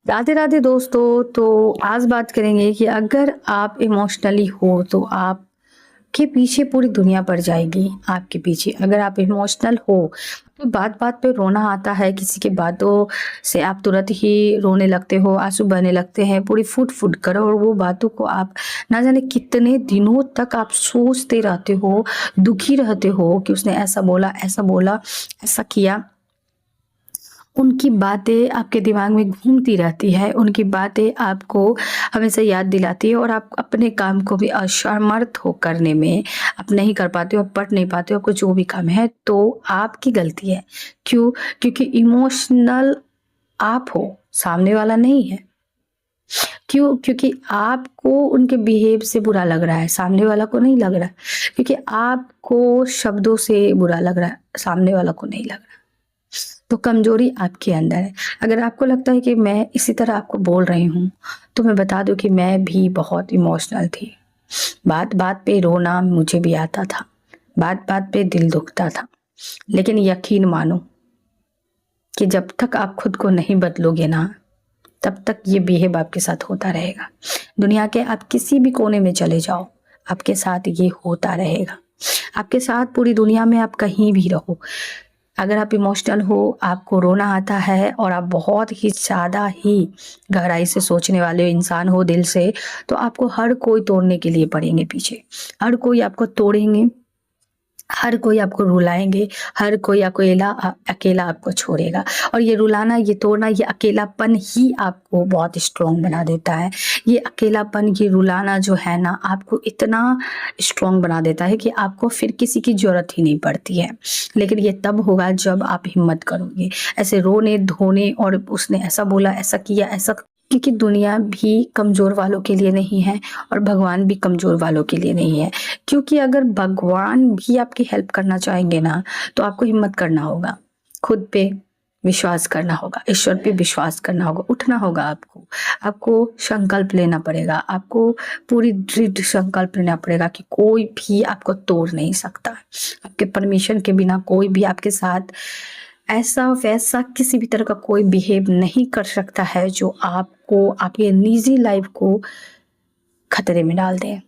राधे राधे दोस्तों। तो आज बात करेंगे कि अगर आप इमोशनली हो तो आपके पीछे पूरी दुनिया पड़ जाएगी। आपके पीछे अगर आप इमोशनल हो तो बात बात पे रोना आता है, किसी की बातों से आप तुरंत ही रोने लगते हो, आंसू बहने लगते हैं पूरी फुट फुट कर। और वो बातों को आप ना जाने कितने दिनों तक आप सोचते रहते हो, दुखी रहते हो कि उसने ऐसा बोला, ऐसा बोला, ऐसा किया। उनकी बातें आपके दिमाग में घूमती रहती है, उनकी बातें आपको हमेशा याद दिलाती है और आप अपने काम को भी असमर्थ हो करने में आप नहीं कर पाते हो, पढ़ नहीं पाते हो, आपको जो भी काम है तो आपकी गलती है। क्यों? क्योंकि इमोशनल आप हो, सामने वाला नहीं है। क्यों? क्योंकि आपको उनके बिहेव से बुरा लग रहा है, सामने वाला को नहीं लग रहा है। क्योंकि आपको शब्दों से बुरा लग रहा है, सामने वाला को नहीं लग रहा। तो कमजोरी आपके अंदर है। अगर आपको लगता है कि मैं इसी तरह आपको बोल रही हूँ, तो मैं बता दूं कि मैं भी बहुत इमोशनल थी। बात बात पे रोना मुझे भी आता था, बात बात पे दिल दुखता था। लेकिन यकीन मानो कि जब तक आप खुद को नहीं बदलोगे ना, तब तक ये बिहेव आपके साथ होता रहेगा। दुनिया के आप किसी भी कोने में चले जाओ, आपके साथ ये होता रहेगा। आपके साथ पूरी दुनिया में आप कहीं भी रहो, अगर आप इमोशनल हो, आपको रोना आता है और आप बहुत ही ज़्यादा ही गहराई से सोचने वाले इंसान हो दिल से, तो आपको हर कोई तोड़ने के लिए पड़ेंगे पीछे। हर कोई आपको तोड़ेंगे, हर कोई आपको रुलाएँगे, हर कोई अकेला अकेला आपको छोड़ेगा। और ये रुलाना, ये तोड़ना, ये अकेलापन ही आपको बहुत स्ट्रॉन्ग बना देता है। ये अकेलापन, ये रुलाना जो है ना, आपको इतना स्ट्रॉन्ग बना देता है कि आपको फिर किसी की ज़रूरत ही नहीं पड़ती है। लेकिन ये तब होगा जब आप हिम्मत करोगे, ऐसे रोने-धोने और उसने ऐसा बोला, ऐसा किया, ऐसा। क्योंकि दुनिया भी कमज़ोर वालों के लिए नहीं है और भगवान भी कमज़ोर वालों के लिए नहीं है। क्योंकि अगर भगवान भी आपकी हेल्प करना चाहेंगे ना, तो आपको हिम्मत करना होगा, खुद पे विश्वास करना होगा, ईश्वर पे विश्वास करना होगा, उठना होगा आपको। आपको संकल्प लेना पड़ेगा, आपको पूरी दृढ़ संकल्प लेना पड़ेगा कि कोई भी आपको तोड़ नहीं सकता। आपके परमिशन के बिना कोई भी आपके साथ ऐसा वैसा किसी भी तरह का कोई बिहेव नहीं कर सकता है जो आपको, आपके निजी लाइफ को खतरे में डाल दे।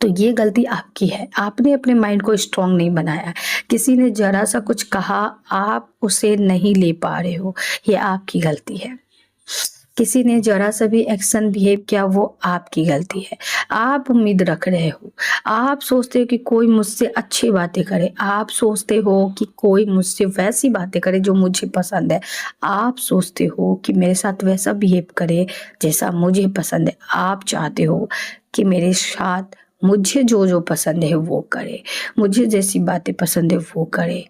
तो ये गलती आपकी है, आपने अपने माइंड को स्ट्रॉन्ग नहीं बनाया। किसी ने जरा सा कुछ कहा, आप उसे नहीं ले पा रहे हो, ये आपकी गलती है। किसी ने जरा सा भी एक्शन बिहेव किया, वो आपकी गलती है। आप उम्मीद रख रहे हो, आप सोचते हो कि कोई मुझसे अच्छी बातें करे, आप सोचते हो कि कोई मुझसे वैसी बातें करे जो मुझे पसंद है, आप सोचते हो कि मेरे साथ वैसा बिहेव करे जैसा मुझे पसंद है। आप चाहते हो कि मेरे साथ मुझे जो जो पसंद है वो करे, मुझे जैसी बातें पसंद है वो करे।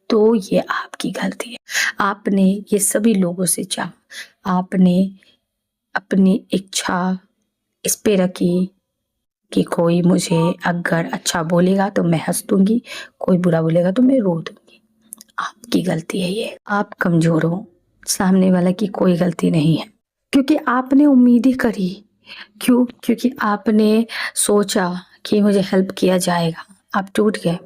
तो ये आपकी गलती है। आपने ये सभी लोगों से चाहा, आपने अपनी इच्छा इस पे रखी कि कोई मुझे अगर अच्छा बोलेगा तो मैं हंस दूंगी, कोई बुरा बोलेगा तो मैं रो दूंगी। आपकी गलती है ये, आप कमजोर हो, सामने वाला की कोई गलती नहीं है। क्योंकि आपने उम्मीदें करी। क्यों? क्योंकि आपने सोचा कि मुझे हेल्प किया जाएगा, आप टूट गए।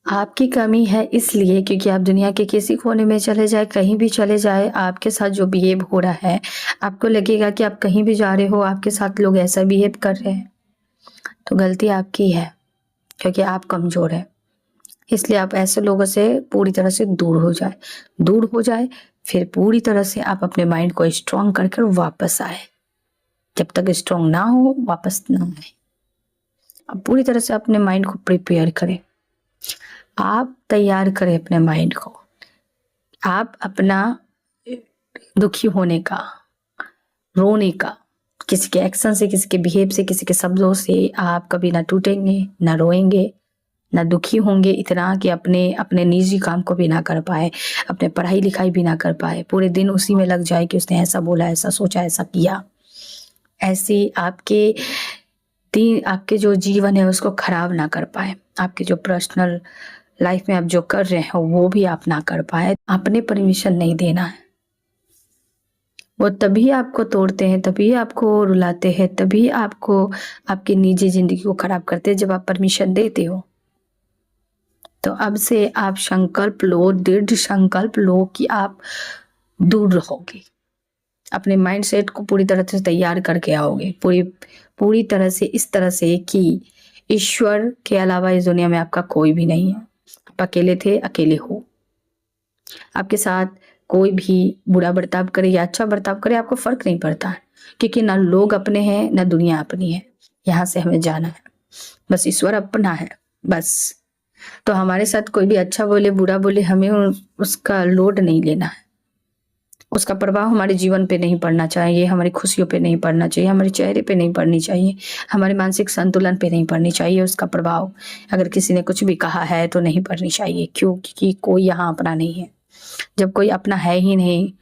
आपकी कमी है इसलिए क्योंकि आप दुनिया के किसी कोने में चले जाए, कहीं भी चले जाए, आपके साथ जो बिहेव हो रहा है, आपको लगेगा कि आप कहीं भी जा रहे हो, आपके साथ लोग ऐसा बिहेव कर रहे हैं। तो गलती आपकी है, क्योंकि आप कमज़ोर हैं। इसलिए आप ऐसे लोगों से पूरी तरह से दूर हो जाए, फिर पूरी तरह से आप अपने माइंड को स्ट्रॉन्ग कर वापस आए। जब तक स्ट्रॉन्ग ना हो, वापस ना आए। आप पूरी तरह से अपने माइंड को प्रिपेयर करें, आप तैयार करें अपने माइंड को। आप अपना दुखी होने का, रोने का, किसी के एक्शन से, किसी के बिहेव से, किसी के शब्दों से आप कभी ना टूटेंगे, ना रोएंगे, ना दुखी होंगे इतना कि अपने अपने निजी काम को भी ना कर पाए, अपने पढ़ाई लिखाई भी ना कर पाए, पूरे दिन उसी में लग जाए कि उसने ऐसा बोला, ऐसा सोचा, ऐसा किया। ऐसी आपके जो जीवन है उसको खराब ना कर पाए, आपके जो पर्सनल लाइफ में आप जो कर रहे हो वो भी आप ना कर पाए। आपने परमिशन नहीं देना है। वो तभी आपको तोड़ते हैं, तभी आपको रुलाते हैं, तभी आपको आपकी निजी जिंदगी को खराब करते हैं जब आप परमिशन देते हो। तो अब से आप संकल्प लो, दृढ़ संकल्प लो कि आप दूर रहोगे। अपने माइंडसेट को पूरी तरह से तैयार करके आओगे, पूरी पूरी तरह से, इस तरह से कि ईश्वर के अलावा इस दुनिया में आपका कोई भी नहीं है। आप अकेले थे, अकेले हो। आपके साथ कोई भी बुरा बर्ताव करे या अच्छा बर्ताव करे, आपको फर्क नहीं पड़ता है, क्योंकि ना लोग अपने हैं ना दुनिया अपनी है। यहाँ से हमें जाना है, बस ईश्वर अपना है, बस। तो हमारे साथ कोई भी अच्छा बोले बुरा बोले, हमें उसका लोड नहीं लेना है। उसका प्रभाव हमारे जीवन पे नहीं पड़ना चाहिए, हमारी खुशियों पे नहीं पड़ना चाहिए, हमारे चेहरे पे नहीं पड़नी चाहिए, हमारे मानसिक संतुलन पे नहीं पड़नी चाहिए उसका प्रभाव। अगर किसी ने कुछ भी कहा है तो नहीं पड़नी चाहिए। क्यों? क्योंकि कोई यहाँ अपना नहीं है। जब कोई अपना है ही नहीं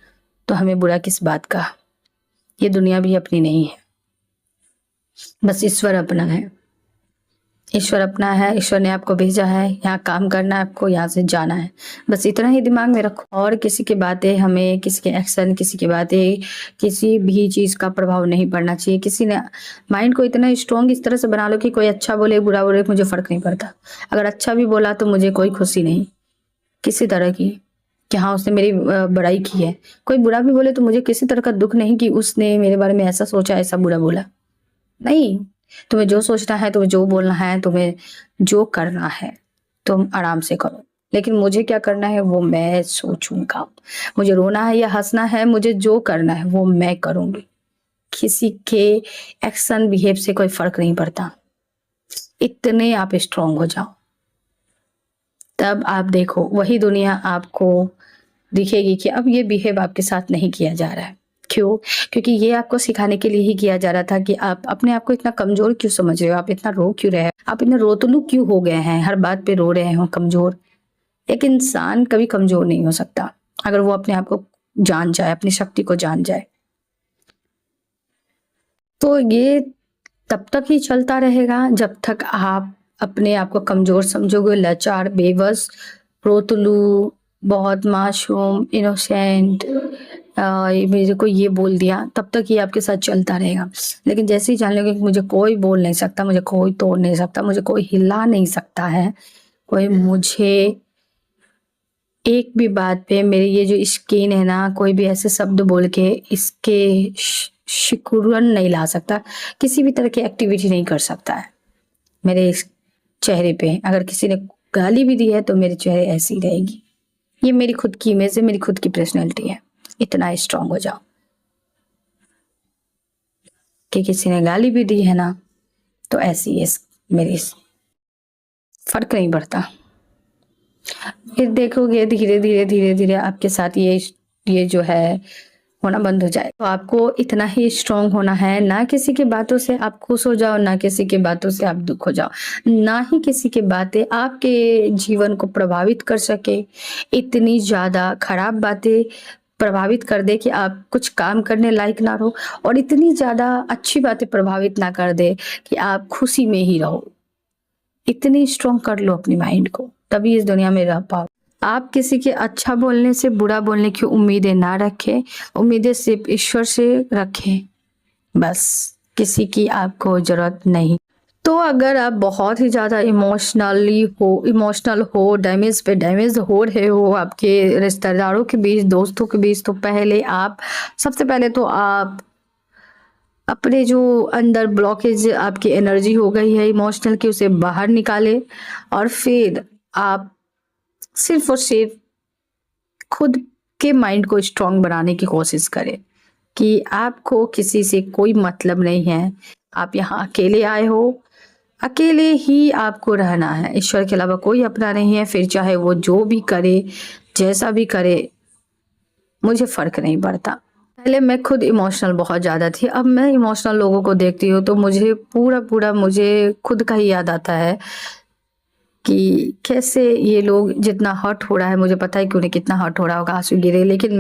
तो हमें बुरा किस बात का? ये दुनिया भी अपनी नहीं है, बस ईश्वर अपना है। ईश्वर अपना है, ईश्वर ने आपको भेजा है, यहाँ काम करना है आपको, यहाँ से जाना है, बस इतना ही दिमाग में रखो। और किसी की बातें, हमें किसी के एक्शन, किसी की बातें, किसी भी चीज़ का प्रभाव नहीं पड़ना चाहिए। किसी ने माइंड को इतना स्ट्रॉन्ग इस तरह से बना लो कि कोई अच्छा बोले बुरा बोले मुझे फ़र्क नहीं पड़ता। अगर अच्छा भी बोला तो मुझे कोई खुशी नहीं किसी तरह की कि हाँ उसने मेरी बड़ाई की है। कोई बुरा भी बोले तो मुझे किसी तरह का दुख नहीं कि उसने मेरे बारे में ऐसा सोचा, ऐसा बुरा बोला। नहीं, तुम्हें जो सोचना है, तुम्हें जो बोलना है, तुम्हें जो करना है तुम आराम से करो, लेकिन मुझे क्या करना है वो मैं सोचूंगा। मुझे रोना है या हंसना है, मुझे जो करना है वो मैं करूंगी। किसी के एक्शन बिहेव से कोई फर्क नहीं पड़ता। इतने आप स्ट्रांग हो जाओ, तब आप देखो वही दुनिया आपको दिखेगी कि अब ये बिहेव आपके साथ नहीं किया जा रहा है। क्यों? क्योंकि ये आपको सिखाने के लिए ही किया जा रहा था कि आप अपने आप को इतना कमजोर क्यों समझ रहे हो, आप इतना रो क्यों रहे हो, आप इतना रोतलू क्यों हो गए हैं, हर बात पे रो रहे हो कमजोर। एक इंसान कभी कमजोर नहीं हो सकता अगर वो अपने आप को जान जाए, अपनी शक्ति को जान जाए। तो ये तब तक ही चलता रहेगा जब तक आप अपने आप को कमजोर समझोगे, लाचार, बेबस, रोतलू, बहुत मासूम, इनोसेंट, मेरे को ये बोल दिया, तब तक ये आपके साथ चलता रहेगा। लेकिन जैसे ही जान लोगे कि मुझे कोई बोल नहीं सकता, मुझे कोई तोड़ नहीं सकता, मुझे कोई हिला नहीं सकता है, कोई मुझे एक भी बात पे, मेरे ये जो स्किन है ना, कोई भी ऐसे शब्द बोल के इसके शिकुरन नहीं ला सकता, किसी भी तरह की एक्टिविटी नहीं कर सकता है मेरे इस चेहरे पे। अगर किसी ने गाली भी दी है तो मेरे चेहरे ऐसी ही रहेगी। ये मेरी खुद की इमेज है, मेरी खुद की पर्सनैलिटी है। इतना स्ट्रांग हो जाओ कि किसी ने गाली भी दी है ना तो ऐसी है मेरी, फर्क नहीं पड़ता। फिर देखोगे धीरे धीरे धीरे धीरे आपके साथ ये जो है होना बंद हो जाए। तो आपको इतना ही स्ट्रांग होना है, ना किसी की बातों से आप खुश हो जाओ, ना किसी की बातों से आप दुख हो जाओ, ना ही किसी की बातें आपके जीवन को प्रभावित कर सके। इतनी ज्यादा खराब बातें प्रभावित कर दे कि आप कुछ काम करने लायक ना रहो, और इतनी ज्यादा अच्छी बातें प्रभावित ना कर दे कि आप खुशी में ही रहो। इतनी स्ट्रांग कर लो अपनी माइंड को, तभी इस दुनिया में रह पाओ। आप किसी के अच्छा बोलने से, बुरा बोलने की उम्मीदें ना रखें, उम्मीदें सिर्फ ईश्वर से रखें, बस किसी की आपको जरूरत नहीं। तो अगर आप बहुत ही ज़्यादा इमोशनल हो, डैमेज पे डैमेज हो रहे हो आपके रिश्तेदारों के बीच, दोस्तों के बीच, तो सबसे पहले तो आप अपने जो अंदर ब्लॉकेज आपकी एनर्जी हो गई है इमोशनल की, उसे बाहर निकाले, और फिर आप सिर्फ और सिर्फ खुद के माइंड को स्ट्रांग बनाने की कोशिश करें कि आपको किसी से कोई मतलब नहीं है। आप यहाँ अकेले आए हो, अकेले ही आपको रहना है, ईश्वर के अलावा कोई अपना नहीं है। फिर चाहे वो जो भी करे, जैसा भी करे, मुझे फर्क नहीं पड़ता। पहले मैं खुद इमोशनल बहुत ज़्यादा थी, अब मैं इमोशनल लोगों को देखती हूँ तो मुझे पूरा मुझे खुद का ही याद आता है कि कैसे ये लोग, जितना हर्ट हो रहा है, मुझे पता है कि उन्हें कितना हर्ट हो रहा होगा, आंसू गिरे, लेकिन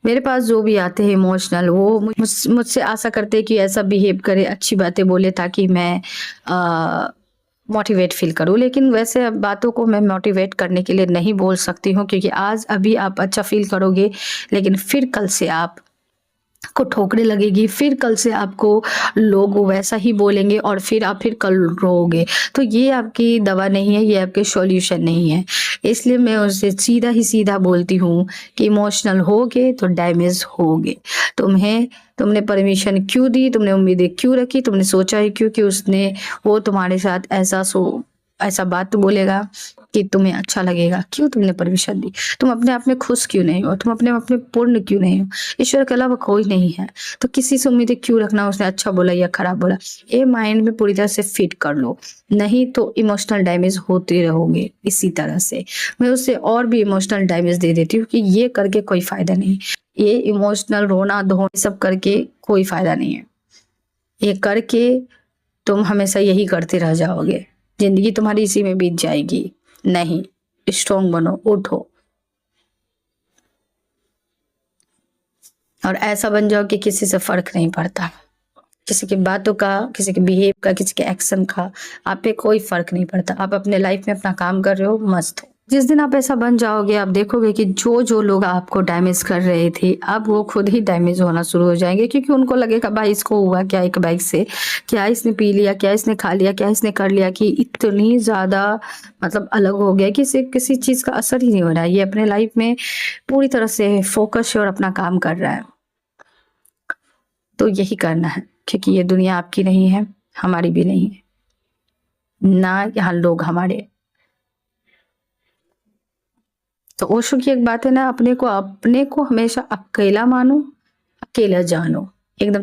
मेरे पास जो भी आते हैं इमोशनल, वो मुझसे आशा करते हैं कि ऐसा बिहेव करे, अच्छी बातें बोले, ताकि मैं मोटिवेट फील करूँ। लेकिन वैसे बातों को मैं मोटिवेट करने के लिए नहीं बोल सकती हूँ, क्योंकि अभी आप अच्छा फील करोगे, लेकिन फिर कल से आप आपको ठोकरे लगेगी, फिर कल से आपको लोग वैसा ही बोलेंगे और फिर कल रोओगे। तो ये आपकी दवा नहीं है, ये आपके सॉल्यूशन नहीं है। इसलिए मैं उससे सीधा ही सीधा बोलती हूँ कि इमोशनल होगे तो डैमेज होगे। तुमने परमिशन क्यों दी? तुमने उम्मीदें क्यों रखी? तुमने सोचा ही क्यों कि वो तुम्हारे साथ ऐसा बात बोलेगा कि तुम्हें अच्छा लगेगा? क्यों तुमने परमिशन दी? तुम अपने आप में खुश क्यों नहीं हो? तुम अपने आप में पूर्ण क्यों नहीं हो? ईश्वर के अलावा कोई नहीं है, तो किसी से उम्मीदें क्यों रखना? उसने अच्छा बोला या खराब बोला, ये माइंड में पूरी तरह से फिट कर लो, नहीं तो इमोशनल डैमेज होते रहोगे इसी तरह से। मैं उससे और भी इमोशनल डैमेज दे देती हूँ कि ये करके कोई फायदा नहीं, ये इमोशनल रोना धोना सब करके कोई फायदा नहीं है। ये करके तुम हमेशा यही करते रह जाओगे, जिंदगी तुम्हारी इसी में बीत जाएगी। नहीं, स्ट्रोंग बनो, उठो और ऐसा बन जाओ कि किसी से फर्क नहीं पड़ता, किसी की बातों का, किसी के बिहेव का, किसी के एक्शन का आप पे कोई फर्क नहीं पड़ता। आप अपने लाइफ में अपना काम कर रहे हो, मस्त हो। जिस दिन आप ऐसा बन जाओगे, आप देखोगे कि जो जो लोग आपको डैमेज कर रहे थे, अब वो खुद ही डैमेज होना शुरू हो जाएंगे, क्योंकि उनको लगेगा भाई इसको हुआ क्या एक बाइक से, क्या इसने पी लिया, क्या इसने खा लिया, क्या इसने कर लिया कि इतनी ज्यादा मतलब अलग हो गया कि इसे किसी चीज का असर ही नहीं हो रहा है। ये अपने लाइफ में पूरी तरह से फोकस है और अपना काम कर रहा है। तो यही करना है, क्योंकि ये दुनिया आपकी नहीं है, हमारी भी नहीं है, ना यहाँ लोग हमारे। तो ओशो की एक बात है ना, अपने को हमेशा अकेला मानो, अकेला जानो। एकदम